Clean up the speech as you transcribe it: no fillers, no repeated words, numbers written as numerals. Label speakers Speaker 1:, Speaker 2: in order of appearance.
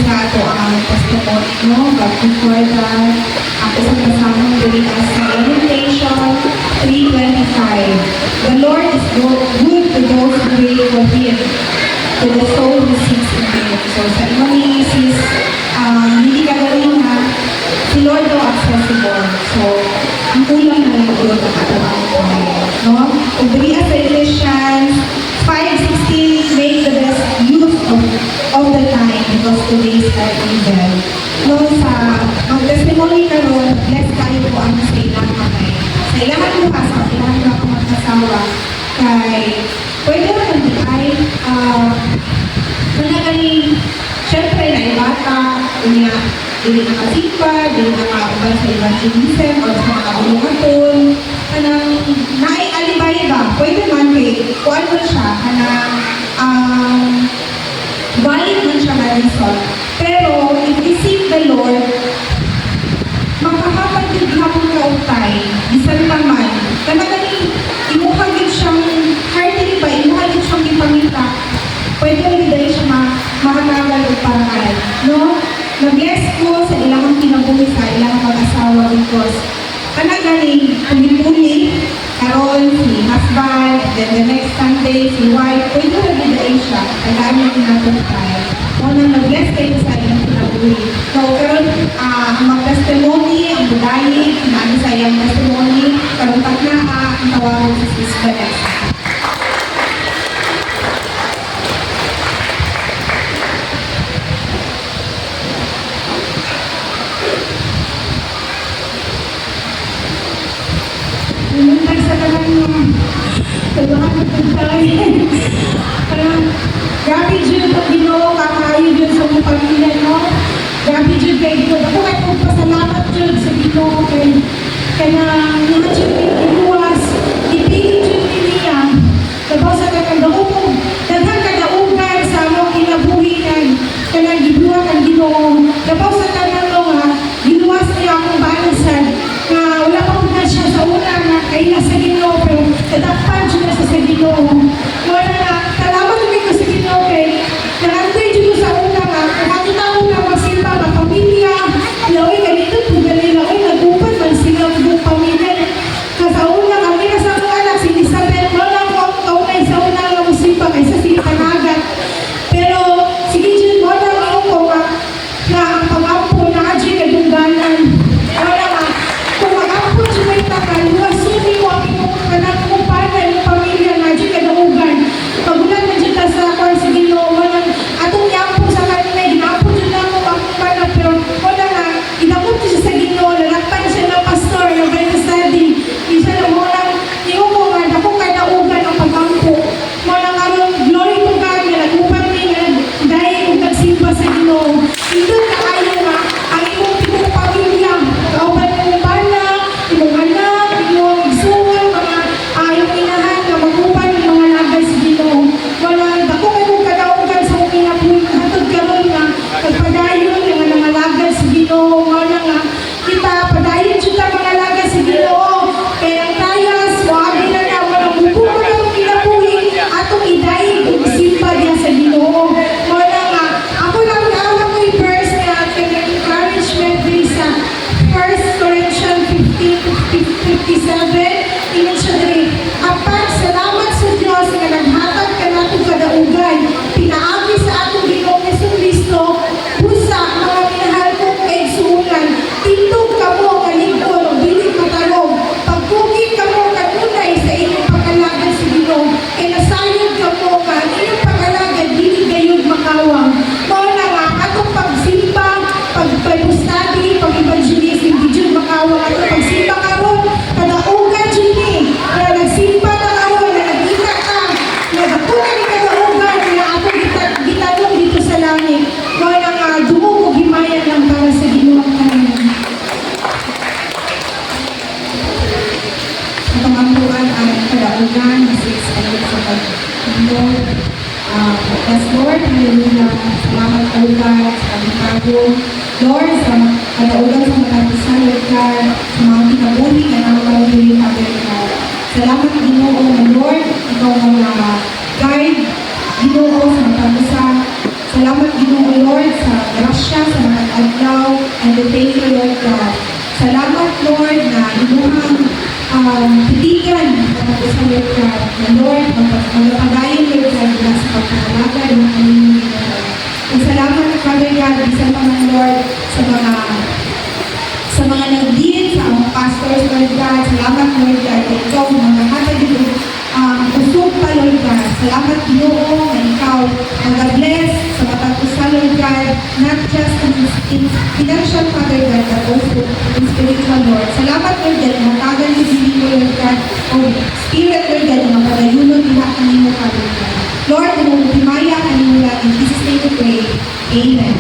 Speaker 1: sa ato ang testimony, no? But before that, ako sa kasamang diri sa Lamentation 3:25. The Lord is good to those who wait for Him, to the soul who seeks in Him. So sa imong sis, hindi ka gawin na si Lord daw accessible. So, ang kulang na lang yun ang katawan ko. No? Kung diri sa Ephesians 5:16, make the best use of the time because today's are evil. No, sa mag-testimony karon, bless tayo po ang sa ilang kamay. Sa ilang bukas, sa ilang mga magkasawa, kay pwede na ay kung nagaling, syempre na ibata, unya, dili nakasipa, dili nakaubad sa evangelism o sa mga bulungaton, kanang naialibay ba? Pwede man kay, kung ano siya, kanang valid man siya na reason. Pero, if we seek the Lord, makakapagod hapon ka utay, bisan pa man, kanang imuhagid siyang heartily ba, imuhagid siyang ipamita, pwede rin dahil siya makakagal o paraan. No? Na-bless ko sa ilang kinabuhi sa ilang mag-asawa because kanagaling, puli-puli, karon si husband, then the next Sunday, si wife, pwede rin dahil siya, kailangan niya tinatutay. Unang na-bless kayo sa ilang kinabuhi. So, karon ang mag-testimony, ang budayi, sinabi sa iyang testimony, karon na ang tawagin sa Sis Vanessa.
Speaker 2: Lumantag sa talang tulungan ng pagkain. Parang, grabe dyan pag Ginoo, kakayo dyan sa mga pamilya, no? Grabe dyan kay Ginoo. Ako kayo magpasalamat dyan sa Ginoo kaya naman dyan iluwas, ipilit dyan niya. Dabaw sa kakagaupog, daghang kadaugan sa among kinabuhian, kaya gibuhat ang Ginoo. Dabaw sa kakagawa, giluwas niya akong balasan, na wala pa na siya sa una na kay nasa Ginoo pero kadakpan siya sa Ginoo. Wala na, salamat kami ko sa Ginoo kay narantoy siya sa una nga, nakakita ko na magsimba ng pamilya, laway ganito, tugali laway, nagupan man sila ng pamilya. Sa una kami na sa mga anak, si Isabel, wala ko ang kaunay sa una nga magsimba kaysa si Tanagat. Pero, sige dyan, wala ko nga na ang pag-ampo na adyo kadungganan. Wala nga, kung mag-ampo dyan may takal, wasumi mo ang kanang kumpanan ng pamilya na dyan kadaugan. Pagulat na dyan sa akong sa Ginoo, walang atong yampo sa kanila, ginampo dyan lang mo ang kumpanan, pero wala nga, inamot siya sa Ginoo, lalakpan siya ng pastor, ng Bible study, isa na mo lang, yung mo nga, ako kay naugan ang pag-ampo. Wala nga rin, glory to God, nga nag-upan niya, dahil kung nagsimba sa Ginoo. Ito na kayo nga, ang imong pamilya, kauban ng bala, imong anak, imong igsuon, mga ayong inahan na mag-upan ng mga lagay sa Ginoo. Wala, dako kayo kadaugan sa mong kinabuhi, hatod karon nga, pagpadayon ng mga lagay sa Ginoo, wala nga, kita, padayon siya mga lagay sa Ginoo, kaya ang tayas, wagi na na, walang bukuro ng kinabuhi, atong idaig, simpa niya sa Ginoo. Wala nga, ako lang naawa ko yung verse na encouragement din sa 1 Corinthians 15:57, ingat siya rin. Apat, salamat sa Diyos na naghatag ka natin kadaugan, pinaagi sa atong Ginoong Jesucristo, busa, mga minahal kong kaigsuunan, tindog ka mo, kaligod, bilig matalong, pagkugit ka mo, kanunay sa inyong pagkalagad sa Ginoo, kaya nasayod ka mo, ka inyong pagkalagad, bilig gayod makawang. Wala nga, atong pagsimba, pag-study, pag-evangelism, di dyan makawang, atong pagsimba karon, kadaugan dyan eh, na nagsimba na karon, na nagkita ka, nagkakunan ni kadaugan, na atong gitanong dito sa langit. Wala nga, dumugo gimayan lang para sa Ginoo ang kanilang.
Speaker 1: Itong ang buwan ang kadaugan, sis, ayun sa Lord. Yes, Lord, hallelujah. Salamat po, God, sa pagkakago. Lord, sa kadaugan sa matapisan, Lord God, sa mga kinabuhi na naman din Father God. Salamat, Ginoo, na Lord, ikaw ang guide, Ginoo, sa matapisan, sa Salamat Ginoo Lord sa grasya sa mga adlaw and we thank you Lord God. Salamat Lord na imuhang titigan ang sa Lord God. Na Lord, magpapagayin Lord God na sa pagkakalaga ng aming Lord. At salamat Father God, bisan pa man Lord sa mga nag-lead, sa mga pastors Lord God. Salamat Lord God, na ikaw mga hatag yung usog pa Lord God. Salamat Ginoo na ikaw mag-bless sa matag-usa Lord God, not just in financial Father God, but also in spiritual Lord. Salamat Lord God, na matagal yung dili mo Lord God, o Spirit Lord God, na mapagayunan nila kanino Father God. Lord, na mong timaya kanino lang, in Jesus' name we pray. Amen.